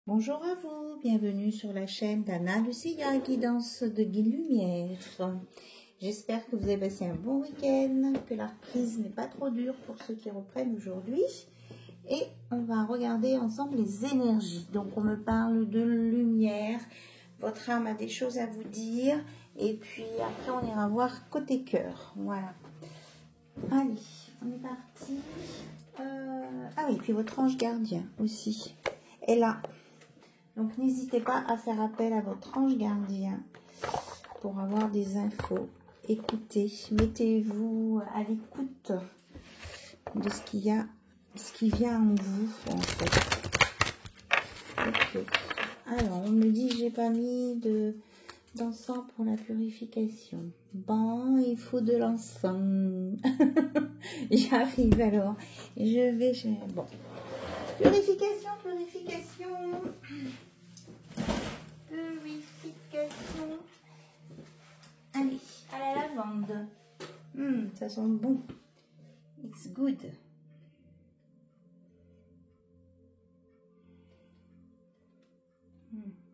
Bonjour à vous, bienvenue sur la chaîne d'Anna Lucia, guidance de Guide Lumière. J'espère que vous avez passé un bon week-end, que la reprise n'est pas trop dure pour ceux qui reprennent aujourd'hui. Et on va regarder ensemble les énergies. Donc on me parle de lumière, votre âme a des choses à vous dire. Et puis après on ira voir côté cœur. Voilà. Allez, on est parti. Ah oui, puis votre ange gardien aussi est là. Donc, n'hésitez pas à faire appel à votre ange gardien pour avoir des infos. Écoutez, mettez-vous à l'écoute de ce qu'il y a, ce qui vient en vous, en fait. Ok. Alors, on me dit que j'ai pas mis d'encens pour la purification. Bon, il faut de l'encens. J'arrive alors. Bon. Purification. Allez, à la lavande. Ça sent bon. It's good.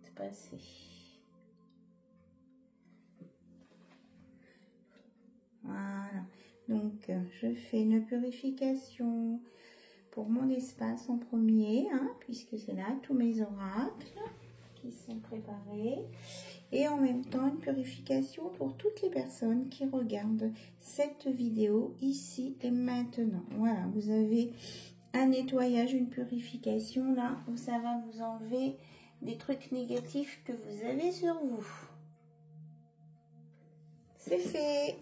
C'est pas assez. Voilà. Donc, je fais une purification pour mon espace en premier, puisque c'est là tous mes oracles qui sont préparés. Et en même temps, une purification pour toutes les personnes qui regardent cette vidéo ici et maintenant. Voilà, vous avez un nettoyage, une purification là, où ça va vous enlever des trucs négatifs que vous avez sur vous. C'est fait.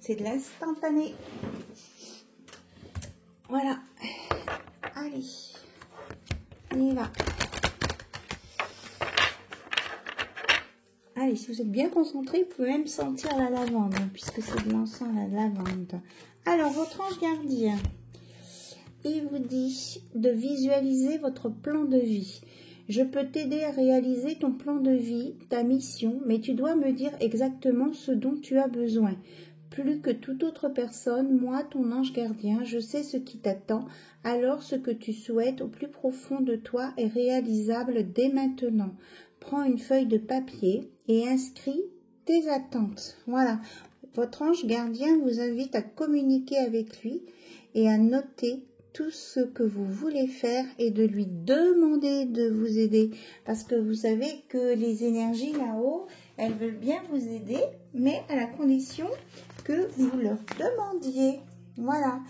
C'est de l'instantané. Voilà. Allez, on y va. Allez, si vous êtes bien concentré, vous pouvez même sentir la lavande, puisque c'est de l'encens, la lavande. Alors, votre ange gardien, il vous dit de visualiser votre plan de vie. Je peux t'aider à réaliser ton plan de vie, ta mission, mais tu dois me dire exactement ce dont tu as besoin. Plus que toute autre personne, moi, ton ange gardien, je sais ce qui t'attend. Alors, ce que tu souhaites au plus profond de toi est réalisable dès maintenant. Prends une feuille de papier et inscris tes attentes. Voilà, votre ange gardien vous invite à communiquer avec lui et à noter tout ce que vous voulez faire et de lui demander de vous aider. Parce que vous savez que les énergies là-haut, elles veulent bien vous aider, mais à la condition que vous leur demandiez. Voilà.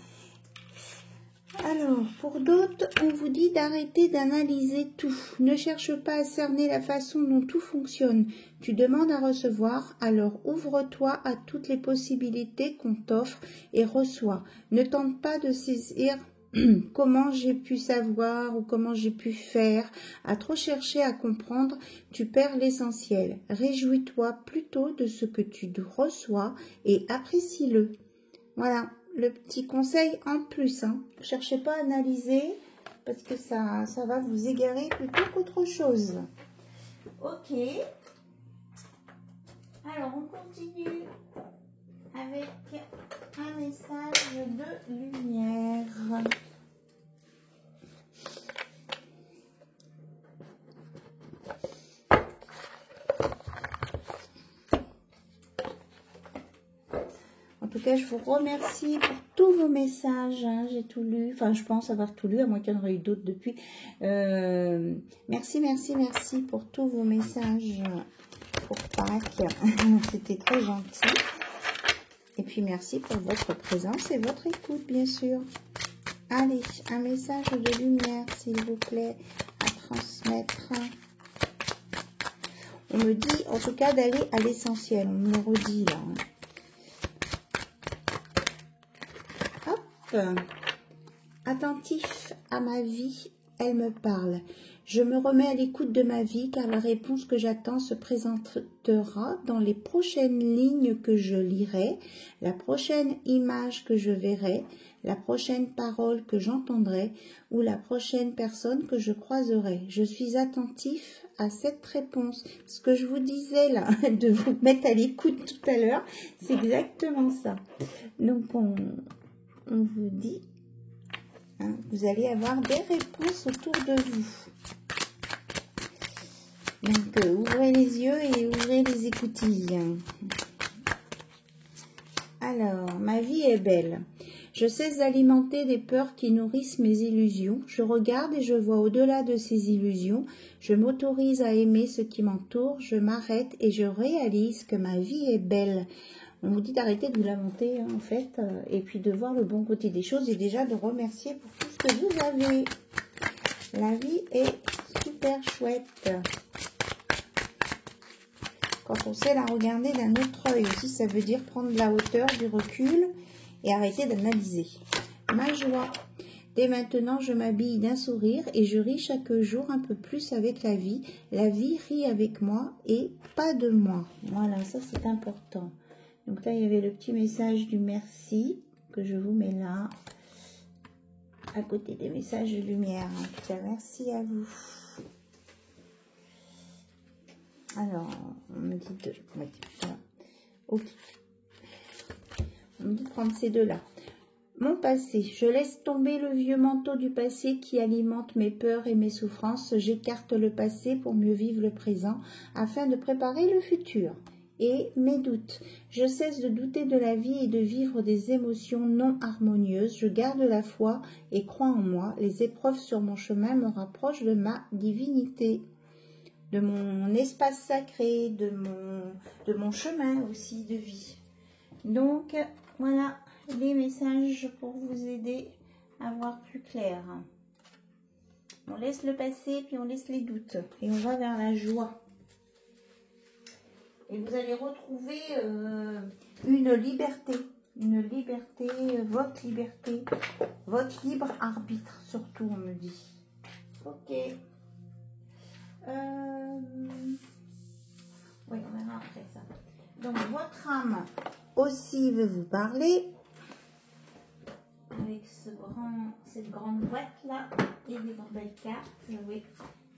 Alors, pour d'autres, on vous dit d'arrêter d'analyser tout. Ne cherche pas à cerner la façon dont tout fonctionne. Tu demandes à recevoir, alors ouvre-toi à toutes les possibilités qu'on t'offre et reçois. Ne tente pas de saisir comment j'ai pu savoir ou comment j'ai pu faire. À trop chercher à comprendre, tu perds l'essentiel. Réjouis-toi plutôt de ce que tu reçois et apprécie-le. Voilà. Le petit conseil en plus, ne cherchez pas à analyser parce que ça va vous égarer plutôt qu'autre chose. Ok. Alors, on continue avec un message de lumière. En tout cas, je vous remercie pour tous vos messages. J'ai tout lu. Enfin, je pense avoir tout lu, à moins qu'il y en aurait eu d'autres depuis. Merci pour tous vos messages pour Pâques. C'était très gentil. Et puis, merci pour votre présence et votre écoute, bien sûr. Allez, un message de lumière, s'il vous plaît, à transmettre. On me dit, en tout cas, d'aller à l'essentiel. On me le redit, là. Attentif à ma vie, elle me parle. Je me remets à l'écoute de ma vie car la réponse que j'attends se présentera dans les prochaines lignes que je lirai, la prochaine image que je verrai, la prochaine parole que j'entendrai ou la prochaine personne que je croiserai. Je suis attentif à cette réponse. Ce que je vous disais là, de vous mettre à l'écoute tout à l'heure, c'est exactement ça. Donc on vous dit Hein. Vous allez avoir des réponses autour de vous. Donc, ouvrez les yeux et ouvrez les écoutilles. Alors, ma vie est belle. Je sais alimenter des peurs qui nourrissent mes illusions. Je regarde et je vois au-delà de ces illusions. Je m'autorise à aimer ce qui m'entoure. Je m'arrête et je réalise que ma vie est belle. On vous dit d'arrêter de vous lamenter, hein, en fait, et puis de voir le bon côté des choses et déjà de remercier pour tout ce que vous avez. La vie est super chouette. Quand on sait la regarder d'un autre œil aussi, ça veut dire prendre de la hauteur, du recul et arrêter d'analyser. Ma joie. Dès maintenant, je m'habille d'un sourire et je ris chaque jour un peu plus avec la vie. La vie rit avec moi et pas de moi. Voilà, ça c'est important. Donc là, il y avait le petit message du merci que je vous mets là, à côté des messages de lumière. En tout cas, merci à vous. Alors, on me dit de... Oui, voilà. Ok. On me dit de prendre ces deux-là. Mon passé. Je laisse tomber le vieux manteau du passé qui alimente mes peurs et mes souffrances. J'écarte le passé pour mieux vivre le présent afin de préparer le futur. Et mes doutes. Je cesse de douter de la vie et de vivre des émotions non harmonieuses. Je garde la foi et crois en moi. Les épreuves sur mon chemin me rapprochent de ma divinité, de mon espace sacré, de mon chemin aussi de vie. Donc, voilà les messages pour vous aider à voir plus clair. On laisse le passé, puis on laisse les doutes. Et on va vers la joie. Et vous allez retrouver une liberté, votre libre arbitre, surtout, on me dit. Ok. Oui, on verra après ça. Donc, votre âme aussi veut vous parler avec cette grande boîte-là et des belles cartes. Oui.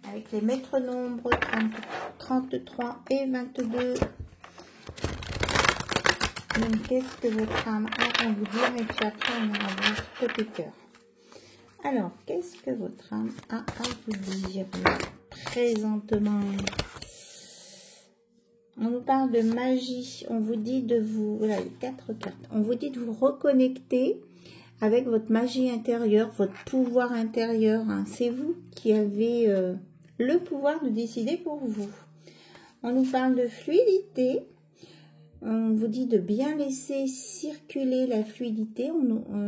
Avec les maîtres nombres 33 et 22. Donc, qu'est-ce que votre âme a à vous dire? Et puis après, on ira voir côté cœur. Alors, qu'est-ce que votre âme a à vous dire présentement? On nous parle de magie. On vous dit de vous... Voilà, les 4 cartes. On vous dit de vous reconnecter avec votre magie intérieure, votre pouvoir intérieur. Hein. C'est vous qui avez le pouvoir de décider pour vous. On nous parle de fluidité. On vous dit de bien laisser circuler la fluidité.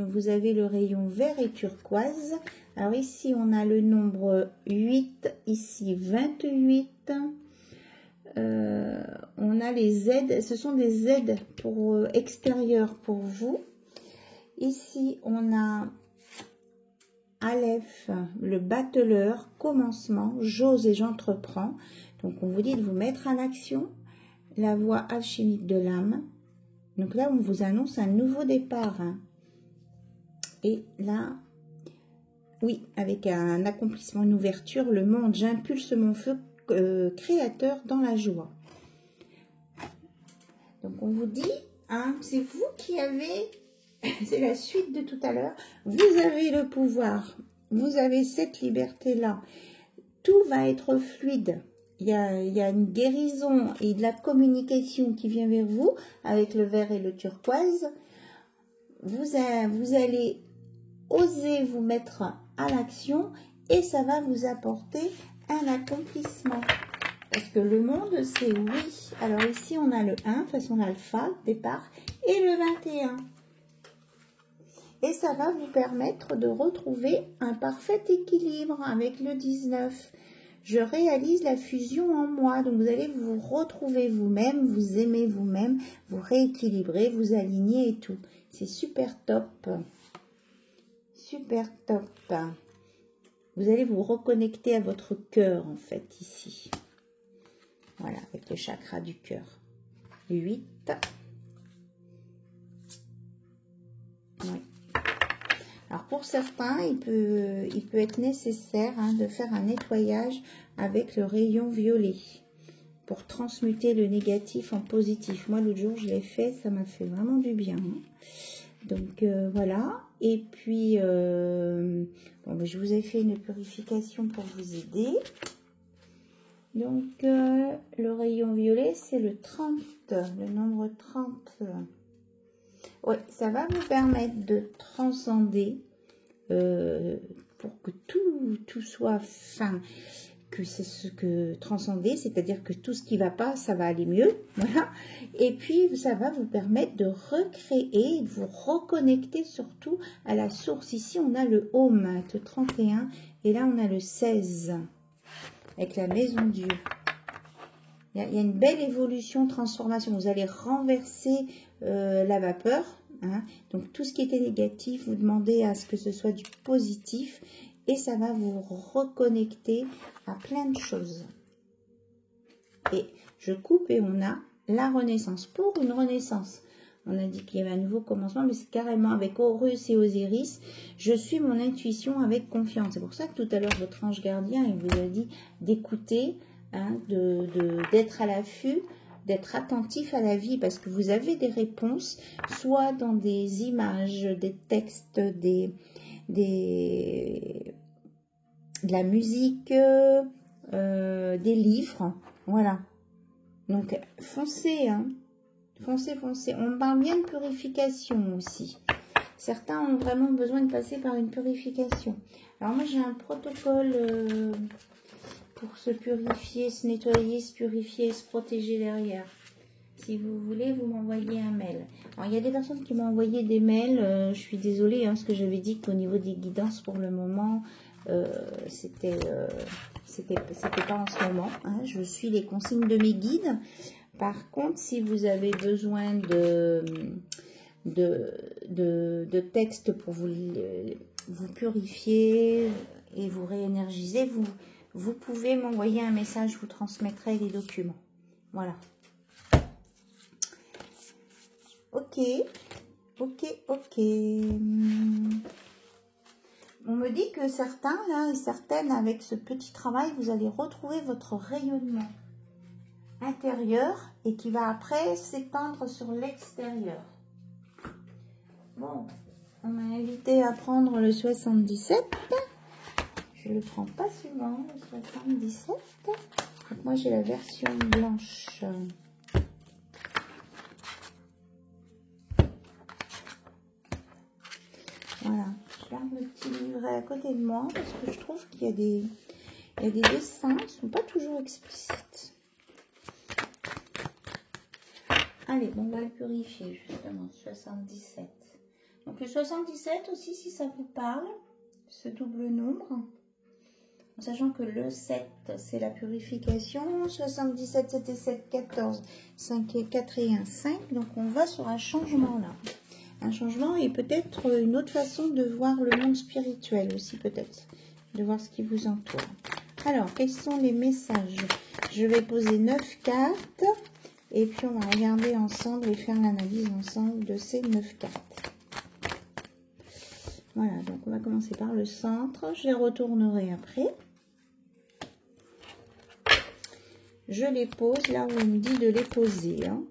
Vous avez le rayon vert et turquoise. Alors ici, on a le nombre 8. Ici, 28. On a les aides. Ce sont des aides pour extérieures pour vous. Ici, on a Aleph, le battleur, commencement, j'ose et j'entreprends. Donc, on vous dit de vous mettre en action. La voie alchimique de l'âme. Donc là, on vous annonce un nouveau départ. Hein. Et là, oui, avec un accomplissement, une ouverture, le monde, j'impulse mon feu créateur dans la joie. Donc, on vous dit, hein, c'est vous qui avez... C'est la suite de tout à l'heure. Vous avez le pouvoir. Vous avez cette liberté-là. Tout va être fluide. Il y a une guérison et de la communication qui vient vers vous avec le vert et le turquoise. Vous allez oser vous mettre à l'action et ça va vous apporter un accomplissement. Parce que le monde, c'est oui. Alors ici, on a le 1, façon alpha, départ, et le 21. Et ça va vous permettre de retrouver un parfait équilibre avec le 19. Je réalise la fusion en moi. Donc, vous allez vous retrouver vous-même, vous aimer vous-même, vous rééquilibrer, vous aligner et tout. C'est super top. Super top. Vous allez vous reconnecter à votre cœur, en fait, ici. Voilà, avec le chakra du cœur. 8. Oui. Alors pour certains, il peut être nécessaire de faire un nettoyage avec le rayon violet pour transmuter le négatif en positif. Moi, l'autre jour, je l'ai fait, ça m'a fait vraiment du bien. Donc voilà. Et puis, bon, je vous ai fait une purification pour vous aider. Donc, le rayon violet, c'est le 30, le nombre 30. Oui, ça va vous permettre de transcender pour que tout soit fin. Que c'est ce que transcender, c'est-à-dire que tout ce qui va pas, ça va aller mieux. Voilà. Et puis, ça va vous permettre de recréer, de vous reconnecter surtout à la source. Ici, on a le home, avec le 31, et là, on a le 16, avec la maison Dieu. Il y a une belle évolution, transformation. Vous allez renverser la vapeur. Hein. Donc, tout ce qui était négatif, vous demandez à ce que ce soit du positif. Et ça va vous reconnecter à plein de choses. Et je coupe et on a la renaissance. Pour une renaissance, on a dit qu'il y avait un nouveau commencement, mais c'est carrément avec Horus et Osiris. Je suis mon intuition avec confiance. C'est pour ça que tout à l'heure, votre ange gardien, il vous a dit d'écouter, hein, d'être à l'affût, d'être attentif à la vie, parce que vous avez des réponses, soit dans des images, des textes, de la musique, des livres, voilà. Donc, foncez, hein. Foncez, foncez. On parle bien de purification aussi. Certains ont vraiment besoin de passer par une purification. Alors, moi, j'ai un protocole pour se purifier, se nettoyer, se purifier, se protéger derrière. Si vous voulez, vous m'envoyez un mail. Alors, il y a des personnes qui m'ont envoyé des mails. Je suis désolée, hein, parce que j'avais dit qu'au niveau des guidances, pour le moment, c'était pas en ce moment. Hein. Je suis les consignes de mes guides. Par contre, si vous avez besoin de textes pour vous purifier et vous réénergiser, vous pouvez m'envoyer un message, je vous transmettrai les documents. Voilà. Ok, ok, ok. On me dit que certains, là, et certaines, avec ce petit travail, vous allez retrouver votre rayonnement intérieur et qui va après s'étendre sur l'extérieur. Bon, on m'a invité à prendre le 77. Je le prends pas souvent, le 77. Donc moi, j'ai la version blanche. Voilà, je garde le petit livret à côté de moi parce que je trouve qu'il y a des dessins qui ne sont pas toujours explicites. Allez, bon, on va le purifier justement, 77. Donc le 77 aussi, si ça vous parle, ce double nombre, en sachant que le 7, c'est la purification, 77, c'était 7, 14, 5 et 4 et 1, 5. Donc on va sur un changement là. Un changement et peut-être une autre façon de voir le monde spirituel aussi, peut-être. De voir ce qui vous entoure. Alors, quels sont les messages? Je vais poser 9 cartes. Et puis, on va regarder ensemble et faire l'analyse ensemble de ces 9 cartes. Voilà, donc on va commencer par le centre. Je les retournerai après. Je les pose là où on me dit de les poser. Hein.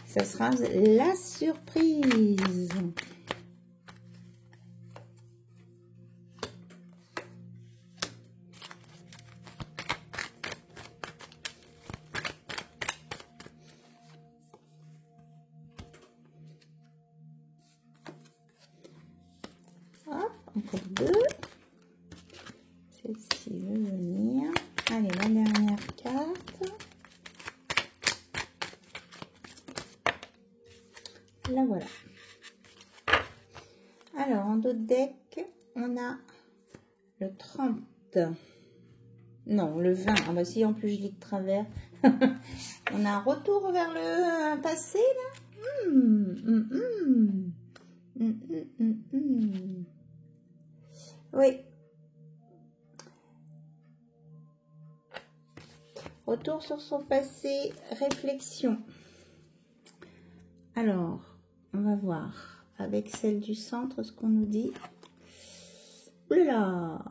Ça sera la surprise. Hop, encore deux. Celle-ci veut venir. Allez, la dernière carte. La voilà. Alors, en dos de deck, on a le 30. Non, le 20. Ah bah si, en plus, je lis de travers. On a un retour vers le passé, là. Oui. Retour sur son passé, réflexion. Alors, on va voir avec celle du centre ce qu'on nous dit. Oulala!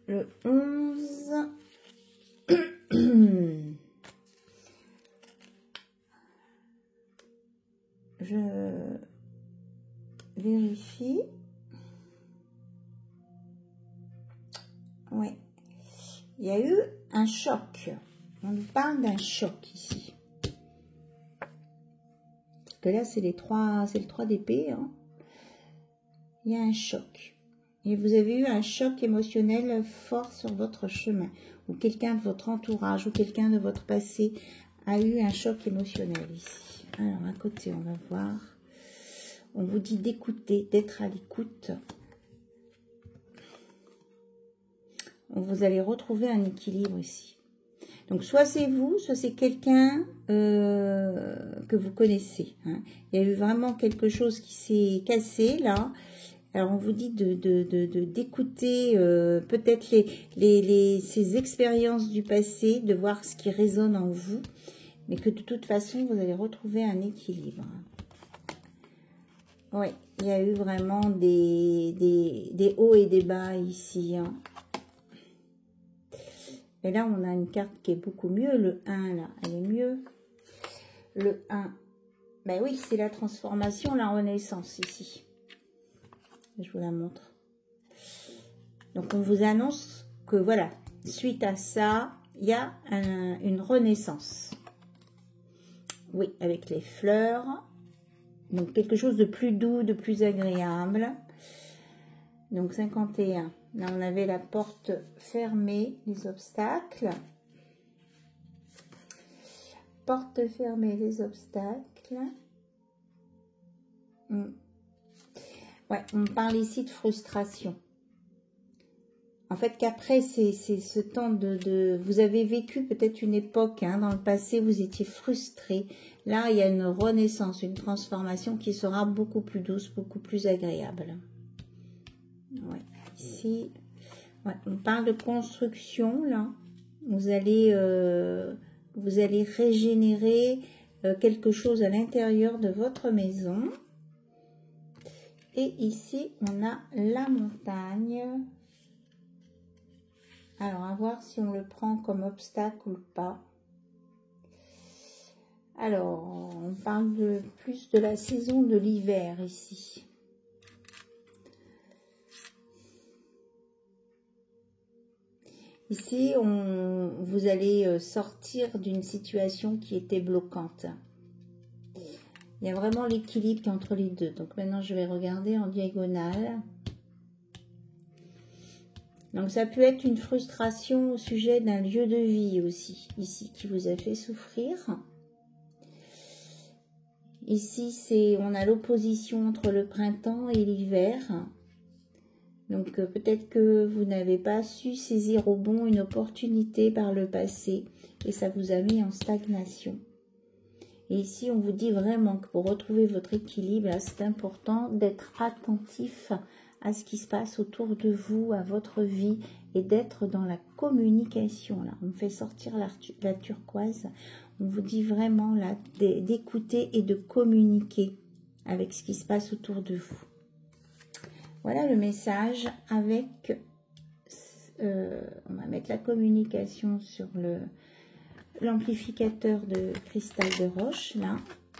Le 11, Je vérifie. Oui. Il y a eu un choc. On nous parle d'un choc ici. Parce que là, c'est le 3 d'épée. Hein. Il y a un choc. Et vous avez eu un choc émotionnel fort sur votre chemin. Ou quelqu'un de votre entourage, ou quelqu'un de votre passé a eu un choc émotionnel ici. Alors, à côté, on va voir. On vous dit d'écouter, d'être à l'écoute. Vous allez retrouver un équilibre ici. Donc, soit c'est vous, soit c'est quelqu'un que vous connaissez. Hein. Il y a eu vraiment quelque chose qui s'est cassé, là. Alors, on vous dit d'écouter peut-être ces expériences du passé, de voir ce qui résonne en vous, mais que de toute façon, vous allez retrouver un équilibre. Oui, il y a eu vraiment des hauts et des bas ici. Hein. Et là, on a une carte qui est beaucoup mieux. Le 1, là, elle est mieux. Le 1, ben oui, c'est la transformation, la renaissance ici. Je vous la montre. Donc, on vous annonce que, voilà, suite à ça, il y a une renaissance. Oui, avec les fleurs. Donc, quelque chose de plus doux, de plus agréable. Donc, 51. Là, on avait la porte fermée, les obstacles. Porte fermée, les obstacles. Ouais, on parle ici de frustration. En fait, qu'après, c'est ce temps de... Vous avez vécu peut-être une époque, hein, dans le passé, vous étiez frustré. Là, il y a une renaissance, une transformation qui sera beaucoup plus douce, beaucoup plus agréable. Ouais. Ici, ouais, on parle de construction, là. Vous allez régénérer quelque chose à l'intérieur de votre maison. Et ici, on a la montagne. Alors, à voir si on le prend comme obstacle ou pas. Alors, on parle plus de la saison de l'hiver ici. Ici, vous allez sortir d'une situation qui était bloquante. Il y a vraiment l'équilibre qui est entre les deux. Donc maintenant, je vais regarder en diagonale. Donc ça peut être une frustration au sujet d'un lieu de vie aussi, ici, qui vous a fait souffrir. Ici, on a l'opposition entre le printemps et l'hiver. Donc peut-être que vous n'avez pas su saisir au bon une opportunité par le passé et ça vous a mis en stagnation. Et ici, on vous dit vraiment que pour retrouver votre équilibre, c'est important d'être attentif à ce qui se passe autour de vous, à votre vie et d'être dans la communication. Là, on fait sortir la turquoise. On vous dit vraiment là d'écouter et de communiquer avec ce qui se passe autour de vous. Voilà le message avec, on va mettre la communication sur l'amplificateur de cristal de roche. Là,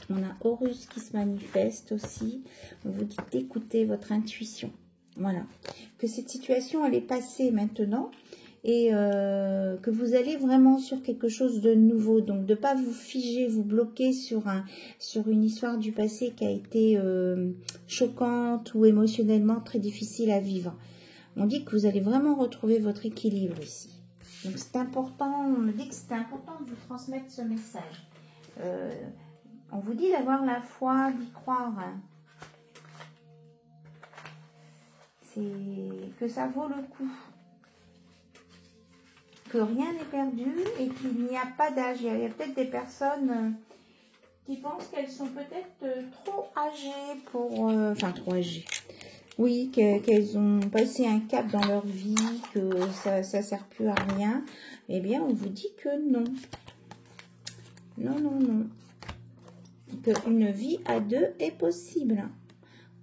on a Horus qui se manifeste aussi. On vous dit d'écouter votre intuition. Voilà. Que cette situation, elle est passée maintenant et que vous allez vraiment sur quelque chose de nouveau. Donc, de ne pas vous figer, vous bloquer sur une histoire du passé qui a été choquante ou émotionnellement très difficile à vivre. On dit que vous allez vraiment retrouver votre équilibre ici. Donc, c'est important, on me dit que c'est important de vous transmettre ce message. On vous dit d'avoir la foi, d'y croire. Hein. C'est que ça vaut le coup. Que rien n'est perdu et qu'il n'y a pas d'âge. Il y a peut-être des personnes qui pensent qu'elles sont peut-être trop âgées pour... enfin, trop âgées. Oui, qu'elles ont passé un cap dans leur vie, que ça ne sert plus à rien. Eh bien, on vous dit que non. Non, non, non. Qu'une vie à deux est possible.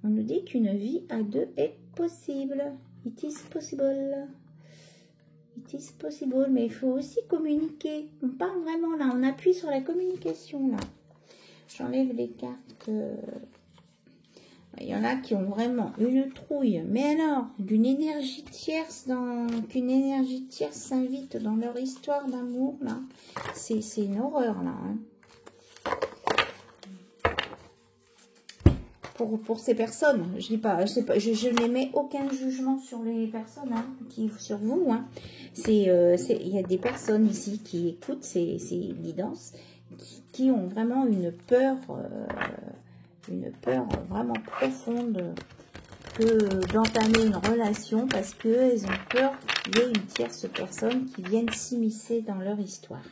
On nous dit qu'une vie à deux est possible. It is possible. It is possible, mais il faut aussi communiquer. On parle vraiment là, on appuie sur la communication là. J'enlève les cartes. Il y en a qui ont vraiment une trouille. Mais alors, d'une énergie tierce, qu'une énergie tierce s'invite dans leur histoire d'amour là. C'est une horreur là. Hein. Pour ces personnes, je dis pas, je n'émets aucun jugement sur les personnes, hein, sur vous. Hein. Il y a des personnes ici qui écoutent ces guidances, qui ont vraiment une peur vraiment profonde d'entamer une relation parce qu'elles ont peur qu'il y ait une tierce personne qui vienne s'immiscer dans leur histoire.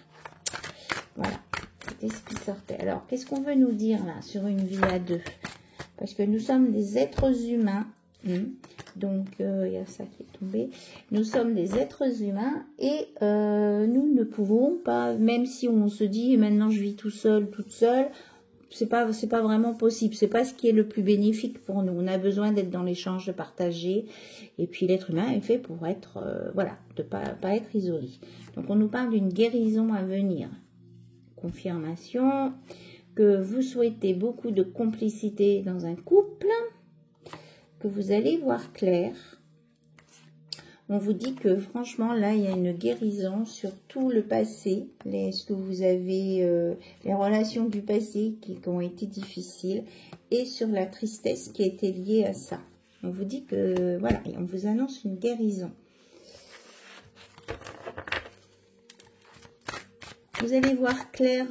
Voilà, c'était ce qui sortait. Alors, qu'est-ce qu'on veut nous dire là sur une vie à deux? Parce que nous sommes des êtres humains. Donc, il y a ça qui est tombé. Nous sommes des êtres humains et nous ne pouvons pas, même si on se dit maintenant je vis tout seul, toute seule, c'est pas vraiment possible. C'est pas ce qui est le plus bénéfique pour nous. On a besoin d'être dans l'échange, de partager. Et puis l'être humain est fait pour être, voilà, de pas être isolé. Donc on nous parle d'une guérison à venir. Confirmation que vous souhaitez beaucoup de complicité dans un couple, que vous allez voir clair. On vous dit que franchement, là, il y a une guérison sur tout le passé. Est-ce que vous avez les relations du passé qui ont été difficiles et sur la tristesse qui a été liée à ça. On vous dit que, voilà, et on vous annonce une guérison. Vous allez voir clair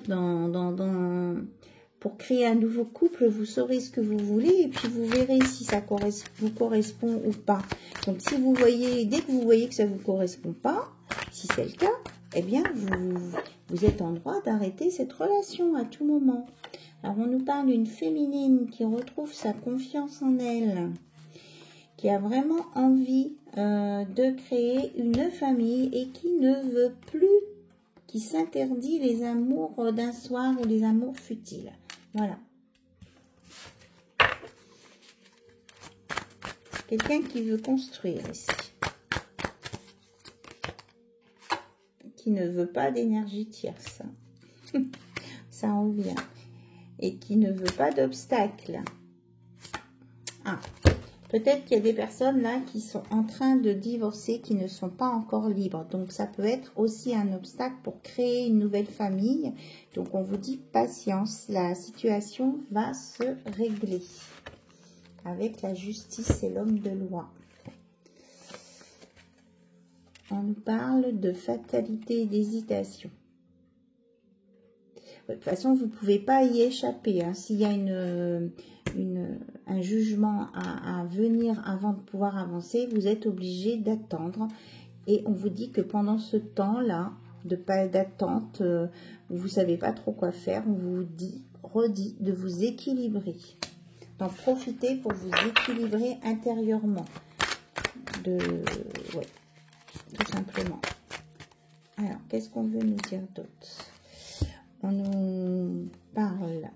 pour créer un nouveau couple, vous saurez ce que vous voulez et puis vous verrez si ça vous correspond ou pas. Donc si vous voyez, dès que vous voyez que ça ne vous correspond pas, si c'est le cas, eh bien vous êtes en droit d'arrêter cette relation à tout moment. Alors on nous parle d'une féminine qui retrouve sa confiance en elle, qui a vraiment envie de créer une famille et qui ne veut plus, qui s'interdit les amours d'un soir ou les amours futiles. Voilà. Quelqu'un qui veut construire ici. Qui ne veut pas d'énergie tierce. Ça en vient. Et qui ne veut pas d'obstacle. Ah. Peut-être qu'il y a des personnes là qui sont en train de divorcer, qui ne sont pas encore libres. Donc ça peut être aussi un obstacle pour créer une nouvelle famille. Donc on vous dit patience, la situation va se régler. Avec la justice et l'homme de loi. On nous parle de fatalité et d'hésitation. De toute façon, vous ne pouvez pas y échapper. Hein. S'il y a un jugement à venir avant de pouvoir avancer, vous êtes obligé d'attendre. Et on vous dit que pendant ce temps-là, d'attente, vous ne savez pas trop quoi faire, on vous redit de vous équilibrer. D'en profiter pour vous équilibrer intérieurement. Ouais, tout simplement. Alors, qu'est-ce qu'on veut nous dire d'autre? On nous parle.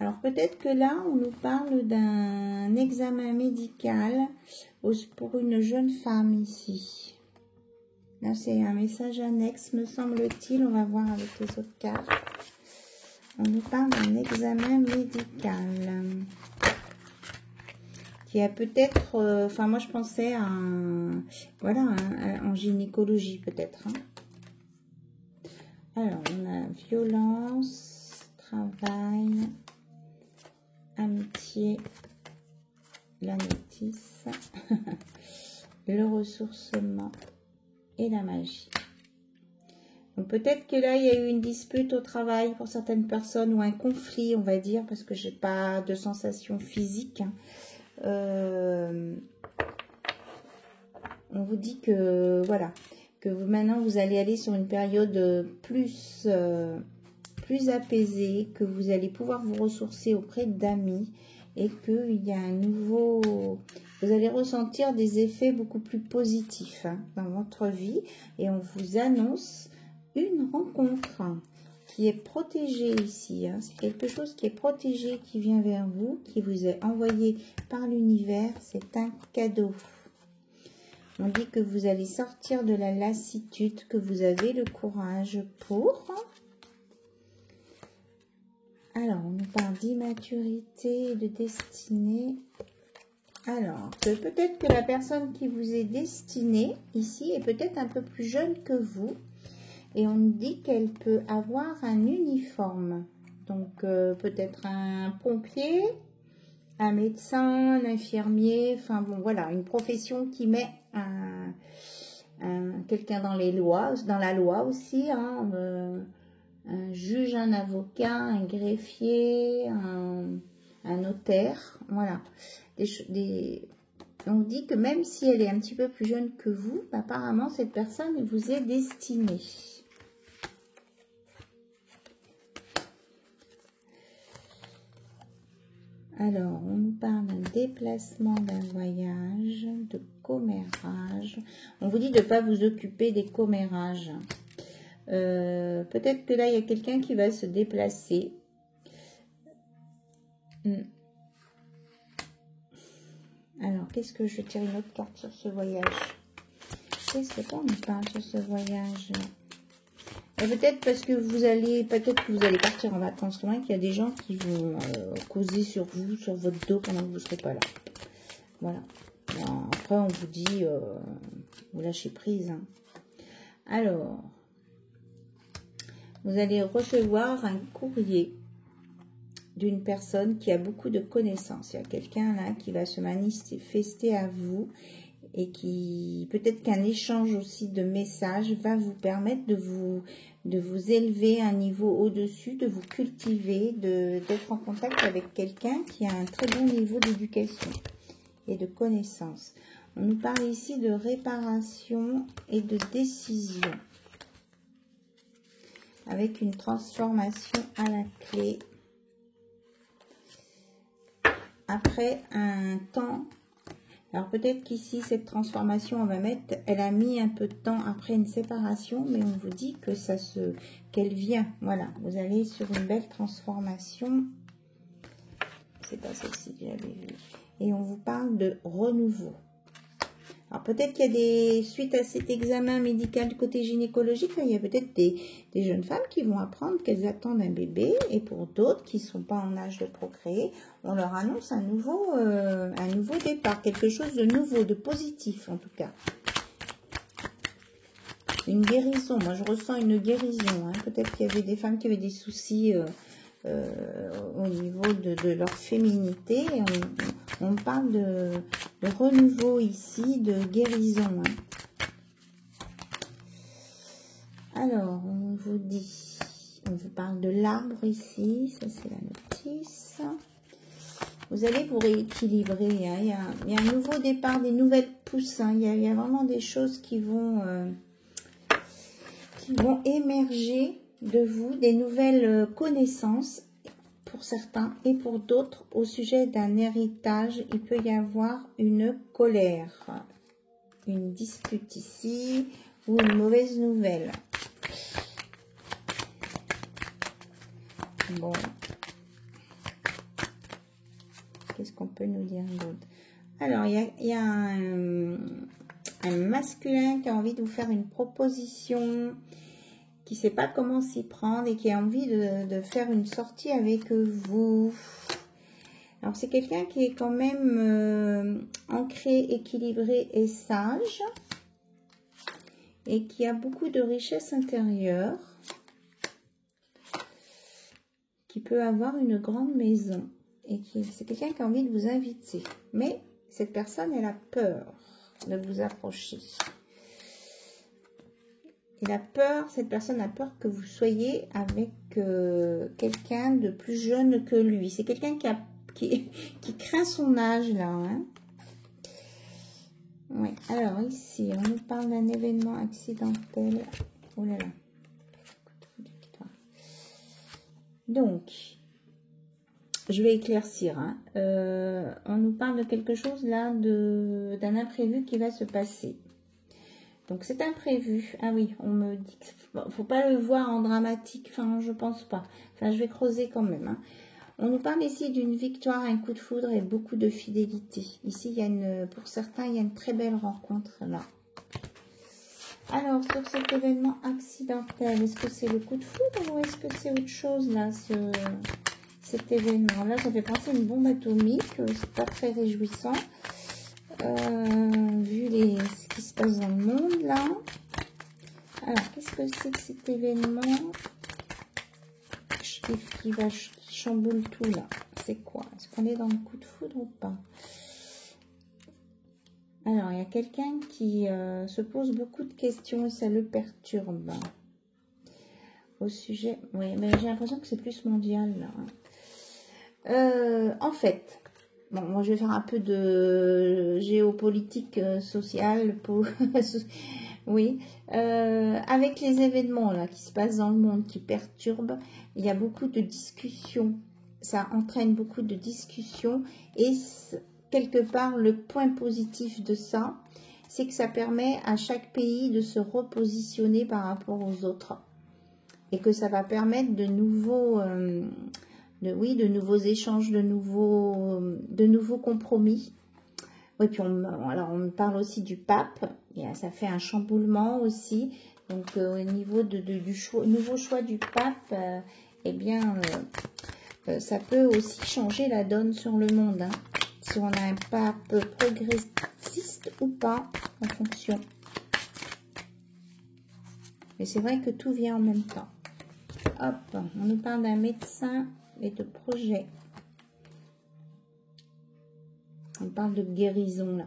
Alors peut-être que là, on nous parle d'un examen médical pour une jeune femme ici. Là, c'est un message annexe, me semble-t-il. On va voir avec les autres cartes. On nous parle d'un examen médical. Qui a peut-être... Enfin, moi, je pensais à un... Voilà, en gynécologie peut-être. Hein. Alors, on a violence, travail, amitié, la notice, le ressourcement et la magie. Donc, peut-être que là, il y a eu une dispute au travail pour certaines personnes ou un conflit, on va dire, parce que j'ai pas de sensation physique. Hein. On vous dit que, voilà... que maintenant vous allez aller sur une période plus apaisée, que vous allez pouvoir vous ressourcer auprès d'amis et qu'il y a un nouveau... Vous allez ressentir des effets beaucoup plus positifs hein, dans votre vie et on vous annonce une rencontre qui est protégée ici. Hein. C'est quelque chose qui est protégé, qui vient vers vous, qui vous est envoyé par l'univers. C'est un cadeau. On dit que vous allez sortir de la lassitude, que vous avez le courage pour. Alors, on nous parle d'immaturité et de destinée. Alors, peut-être que la personne qui vous est destinée ici est peut-être un peu plus jeune que vous. Et on nous dit qu'elle peut avoir un uniforme. Donc, peut-être un pompier, un médecin, un infirmier. Enfin, bon, voilà, une profession qui met quelqu'un dans les lois, dans la loi aussi. Hein, un juge, un avocat, un greffier, un notaire. Voilà. On dit que même si elle est un petit peu plus jeune que vous, apparemment, cette personne vous est destinée. Alors, on nous parle d'un déplacement, d'un voyage, de commérage. On vous dit de ne pas vous occuper des commérages. Peut-être que là, il y a quelqu'un qui va se déplacer. Alors, qu'est-ce que je tire une autre carte sur ce voyage? Qu'est-ce qu'on nous parle sur ce voyage? Peut-être parce que vous allez partir en vacances loin, qu'il y a des gens qui vont causer sur vous, sur votre dos pendant que vous ne serez pas là. Voilà. Bon, après, on vous dit, vous lâchez prise. Hein. Alors, vous allez recevoir un courrier d'une personne qui a beaucoup de connaissances. Il y a quelqu'un là qui va se manifester à vous et qui, peut-être qu'un échange aussi de messages va vous permettre de vous élever à un niveau au-dessus, de vous cultiver, d'être en contact avec quelqu'un qui a un très bon niveau d'éducation et de connaissances. On nous parle ici de réparation et de décision, avec une transformation à la clé. Après un temps, alors peut-être qu'ici, cette transformation, elle a mis un peu de temps après une séparation, mais on vous dit que qu'elle vient. Voilà, vous allez sur une belle transformation. C'est pas celle-ci que j'avais vue. Et on vous parle de renouveau. Alors peut-être qu'il y a suite à cet examen médical du côté gynécologique, il y a peut-être des jeunes femmes qui vont apprendre qu'elles attendent un bébé. Et pour d'autres qui ne sont pas en âge de procréer, on leur annonce un nouveau départ, quelque chose de nouveau, de positif en tout cas. Une guérison, moi je ressens une guérison. Hein. Peut-être qu'il y avait des femmes qui avaient des soucis au niveau de leur féminité. Et on parle de renouveau ici, de guérison. Hein. Alors, on vous parle de l'arbre ici. Ça, c'est la notice. Vous allez vous rééquilibrer. Hein. Il y a un nouveau départ, des nouvelles pousses. Hein. Il y a vraiment des choses qui vont émerger de vous, des nouvelles connaissances pour certains et pour d'autres au sujet d'un héritage. Il peut y avoir une colère, une dispute ici ou une mauvaise nouvelle. Bon, qu'est-ce qu'on peut nous dire d'autre? Alors, il y a un masculin qui a envie de vous faire une proposition, qui ne sait pas comment s'y prendre et qui a envie de faire une sortie avec vous. Alors, c'est quelqu'un qui est quand même ancré, équilibré et sage et qui a beaucoup de richesse intérieure, qui peut avoir une grande maison et c'est quelqu'un qui a envie de vous inviter. Mais cette personne, elle a peur de vous approcher. Cette personne a peur que vous soyez avec quelqu'un de plus jeune que lui. C'est quelqu'un qui craint son âge là. Hein. Oui. Alors ici, on nous parle d'un événement accidentel. Oh là là. Donc, je vais éclaircir. Hein. On nous parle de quelque chose là, d'un imprévu qui va se passer. Donc, c'est imprévu. Ah oui, on me dit qu'il ne faut pas le voir en dramatique. Enfin, je pense pas. Enfin, je vais creuser quand même. Hein. On nous parle ici d'une victoire, un coup de foudre et beaucoup de fidélité. Ici, il y a pour certains, il y a une très belle rencontre là. Alors, sur cet événement accidentel, est-ce que c'est le coup de foudre ou est-ce que c'est autre chose là, cet événement-là? Ça fait penser à une bombe atomique, c'est pas très réjouissant. Vu ce qui se passe dans le monde là. Alors, qu'est-ce que c'est que cet événement qui chamboule tout là? C'est quoi? Est-ce qu'on est dans le coup de foudre ou pas? Alors, il y a quelqu'un qui se pose beaucoup de questions et ça le perturbe. Au sujet... Oui, mais j'ai l'impression que c'est plus mondial là. En fait, bon, moi je vais faire un peu de géopolitique sociale. Oui, avec les événements là qui se passent dans le monde, qui perturbent, il y a beaucoup de discussions. Ça entraîne beaucoup de discussions et quelque part, le point positif de ça, c'est que ça permet à chaque pays de se repositionner par rapport aux autres. Et que ça va permettre de nouveaux, de nouveaux échanges, de nouveaux compromis. Oui, puis alors on parle aussi du pape. Ça fait un chamboulement aussi. Donc, au niveau du nouveau choix du pape, eh bien, ça peut aussi changer la donne sur le monde, hein. Si on a un pape progressiste ou pas, en fonction. Mais c'est vrai que tout vient en même temps. Hop, on nous parle d'un médecin et de projet. On parle de guérison, là.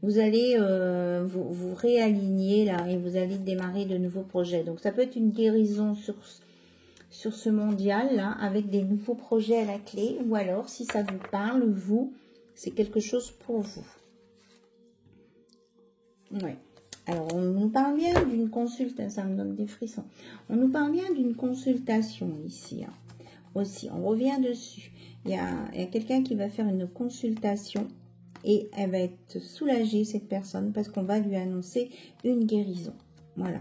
Vous allez vous réaligner, là, et vous allez démarrer de nouveaux projets. Donc, ça peut être une guérison sur ce mondial, là, avec des nouveaux projets à la clé. Ou alors, si ça vous parle, vous... c'est quelque chose pour vous. Oui. Alors, on nous parle bien d'une consultation. Ça me donne des frissons. On nous parle bien d'une consultation ici. Hein. Aussi, on revient dessus. Il y a quelqu'un qui va faire une consultation. Et elle va être soulagée, cette personne, parce qu'on va lui annoncer une guérison. Voilà.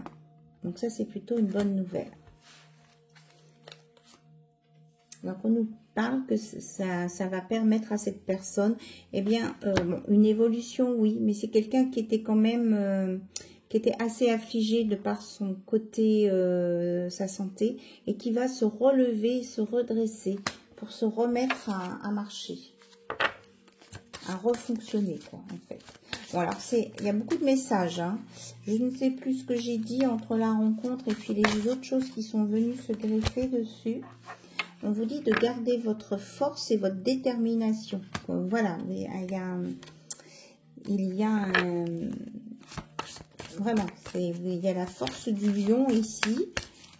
Donc ça, c'est plutôt une bonne nouvelle. Donc, on nous parle que ça va permettre à cette personne, eh bien, bon, une évolution, oui, mais c'est quelqu'un qui était quand même, qui était assez affligé de par son côté, sa santé, et qui va se relever, se redresser pour se remettre à marcher, à refonctionner, quoi, en fait. Bon, alors, il y a beaucoup de messages, hein. Je ne sais plus ce que j'ai dit entre la rencontre et puis les autres choses qui sont venues se greffer dessus. On vous dit de garder votre force et votre détermination. Voilà, vraiment, il y a la force du lion ici.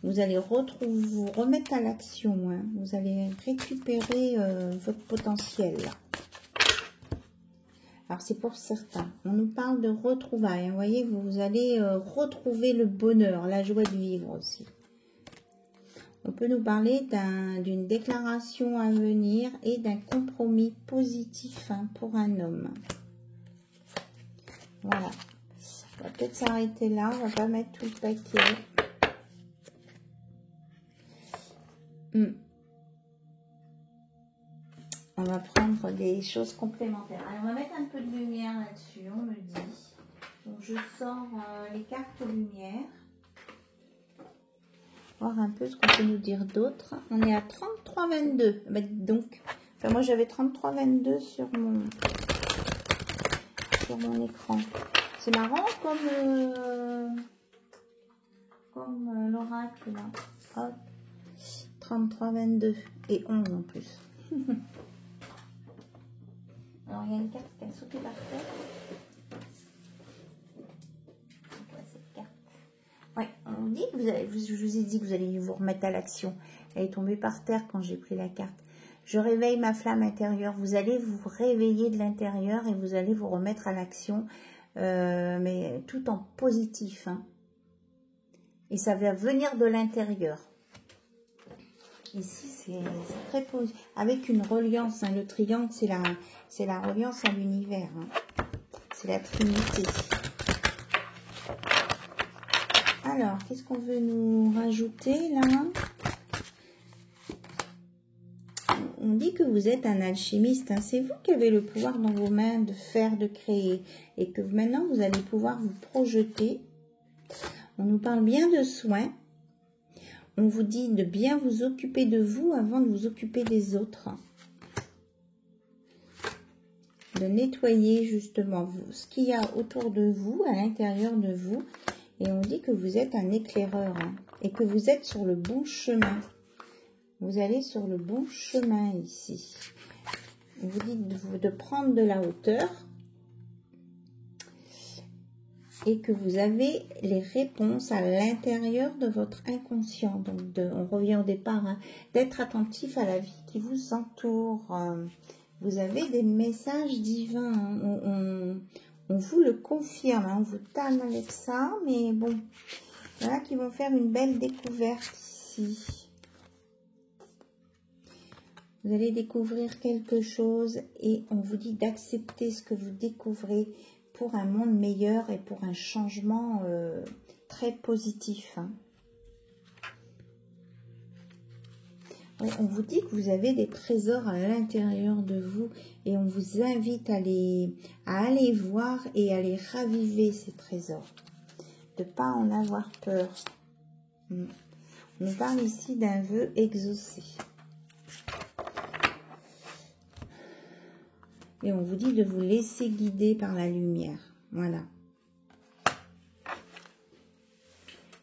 Vous allez vous remettre à l'action. Hein. Vous allez récupérer votre potentiel. Alors, c'est pour certains. On nous parle de retrouvailles. Vous voyez, vous allez retrouver le bonheur, la joie de vivre aussi. On peut nous parler d'une déclaration à venir et d'un compromis positif, hein, pour un homme. Voilà. On va peut-être s'arrêter là. On va pas mettre tout le paquet. On va prendre des choses complémentaires. Allez, on va mettre un peu de lumière là-dessus, on me dit. Donc, je sors les cartes lumière. Voir un peu ce qu'on peut nous dire d'autre. On est à 33,22. Bah, donc, enfin, moi j'avais 33,22 sur mon écran. C'est marrant comme l'oracle là. Hop. 33,22 et 11 en plus. Alors il y a une carte qui a sauté par terre. Ouais, on dit que je vous ai dit que vous allez vous remettre à l'action. Elle est tombée par terre quand j'ai pris la carte. Je réveille ma flamme intérieure. Vous allez vous réveiller de l'intérieur et vous allez vous remettre à l'action, mais tout en positif. Hein. Et ça va venir de l'intérieur. Ici, c'est très positif. Avec une reliance. Hein. Le triangle, c'est la reliance à l'univers. Hein. C'est la Trinité. Alors, qu'est-ce qu'on veut nous rajouter là? on dit que vous êtes un alchimiste. Hein. C'est vous qui avez le pouvoir dans vos mains de faire, de créer. Et que maintenant, vous allez pouvoir vous projeter. On nous parle bien de soins. On vous dit de bien vous occuper de vous avant de vous occuper des autres. De nettoyer justement ce qu'il y a autour de vous, à l'intérieur de vous. Et on dit que vous êtes un éclaireur. Hein, et que vous êtes sur le bon chemin. Vous allez sur le bon chemin ici. On vous dit de prendre de la hauteur. Et que vous avez les réponses à l'intérieur de votre inconscient. Donc, on revient au départ, hein, d'être attentif à la vie qui vous entoure. Vous avez des messages divins. Hein, on vous le confirme. Hein, on vous tanne avec ça. Mais bon, il y en a qui vont faire une belle découverte ici. Vous allez découvrir quelque chose et on vous dit d'accepter ce que vous découvrez pour un monde meilleur et pour un changement très positif. Hein. Ouais, on vous dit que vous avez des trésors à l'intérieur de vous et on vous invite à aller voir et à les raviver, ces trésors. De ne pas en avoir peur. On nous parle ici d'un vœu exaucé. Et on vous dit de vous laisser guider par la lumière. Voilà.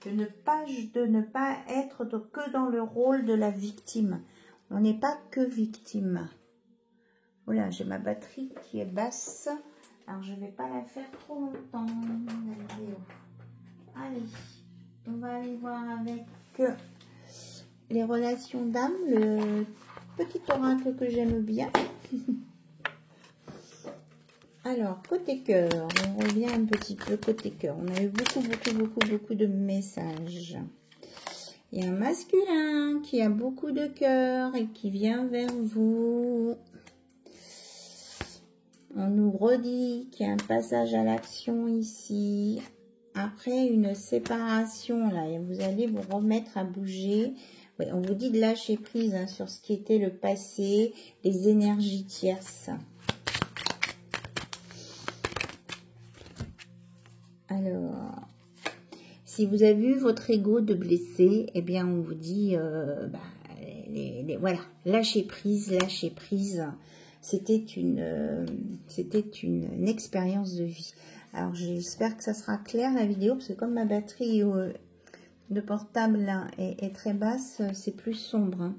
De ne pas être que dans le rôle de la victime. On n'est pas que victime. Voilà, j'ai ma batterie qui est basse. Alors, je ne vais pas la faire trop longtemps, la vidéo. Allez, on va aller voir avec les relations d'âme, le petit oracle que j'aime bien. Alors, côté cœur, on revient un petit peu côté cœur. On a eu beaucoup de messages. Il y a un masculin qui a beaucoup de cœur et qui vient vers vous. On nous redit qu'il y a un passage à l'action ici. Après une séparation, là, et vous allez vous remettre à bouger. Oui, on vous dit de lâcher prise, hein, sur ce qui était le passé, les énergies tierces. Alors, si vous avez vu votre ego de blessé, eh bien, on vous dit, voilà, lâchez prise, lâchez prise. C'était une expérience de vie. Alors, j'espère que ça sera clair, la vidéo, parce que comme ma batterie de portable là, est très basse, c'est plus sombre. Hein.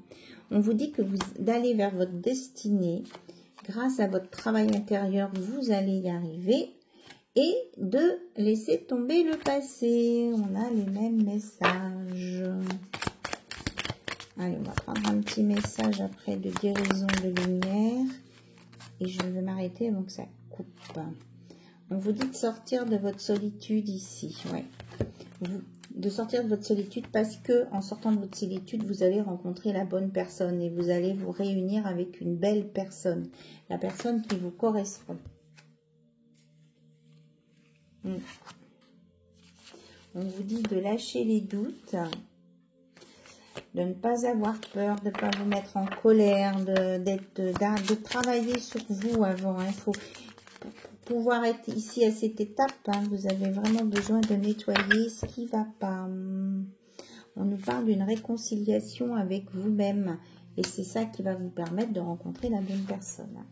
On vous dit que d'aller vers votre destinée, grâce à votre travail intérieur, vous allez y arriver. Et de laisser tomber le passé. On a les mêmes messages. Allez, on va prendre un petit message après de guérison de lumière. Et je vais m'arrêter avant que ça coupe. On vous dit de sortir de votre solitude ici. Ouais. De sortir de votre solitude parce que en sortant de votre solitude, vous allez rencontrer la bonne personne. Et vous allez vous réunir avec une belle personne. La personne qui vous correspond. On vous dit de lâcher les doutes, de ne pas avoir peur, de ne pas vous mettre en colère, de travailler sur vous avant. Il faut pouvoir être ici à cette étape. Hein, vous avez vraiment besoin de nettoyer ce qui ne va pas. On nous parle d'une réconciliation avec vous-même. Et c'est ça qui va vous permettre de rencontrer la bonne personne.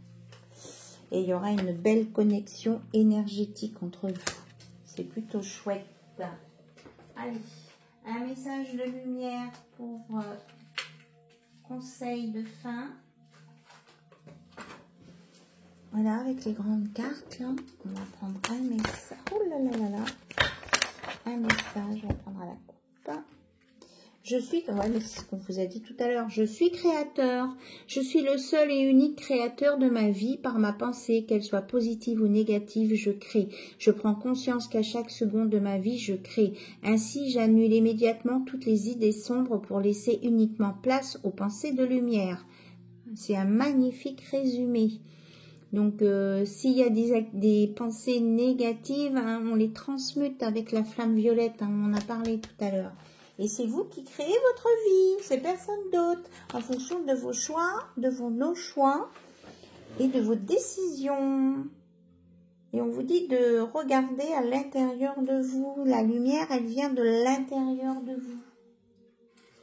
Et il y aura une belle connexion énergétique entre vous. C'est plutôt chouette. Allez, un message de lumière pour conseil de fin. Voilà, avec les grandes cartes, là, on va prendre un message. Oh là là là là. Un message, on va prendre à la coupe. Je suis, ouais, mais c'est ce qu'on vous a dit tout à l'heure, je suis créateur. Je suis le seul et unique créateur de ma vie par ma pensée, qu'elle soit positive ou négative, je crée. Je prends conscience qu'à chaque seconde de ma vie, je crée. Ainsi, j'annule immédiatement toutes les idées sombres pour laisser uniquement place aux pensées de lumière. C'est un magnifique résumé. Donc, s'il y a des pensées négatives, hein, on les transmute avec la flamme violette, hein, on en a parlé tout à l'heure. Et c'est vous qui créez votre vie, c'est personne d'autre, en fonction de vos choix, de nos choix et de vos décisions. Et on vous dit de regarder à l'intérieur de vous. La lumière, elle vient de l'intérieur de vous.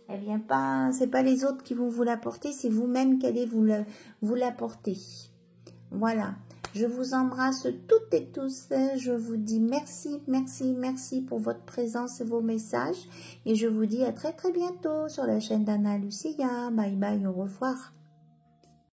Elle vient pas, c'est pas les autres qui vont vous l'apporter, c'est vous-même qui allez vous l'apporter. Voilà. Je vous embrasse toutes et tous. Je vous dis merci, merci, merci pour votre présence et vos messages. Et je vous dis à très très bientôt sur la chaîne d'Anna Lucia. Bye bye, au revoir.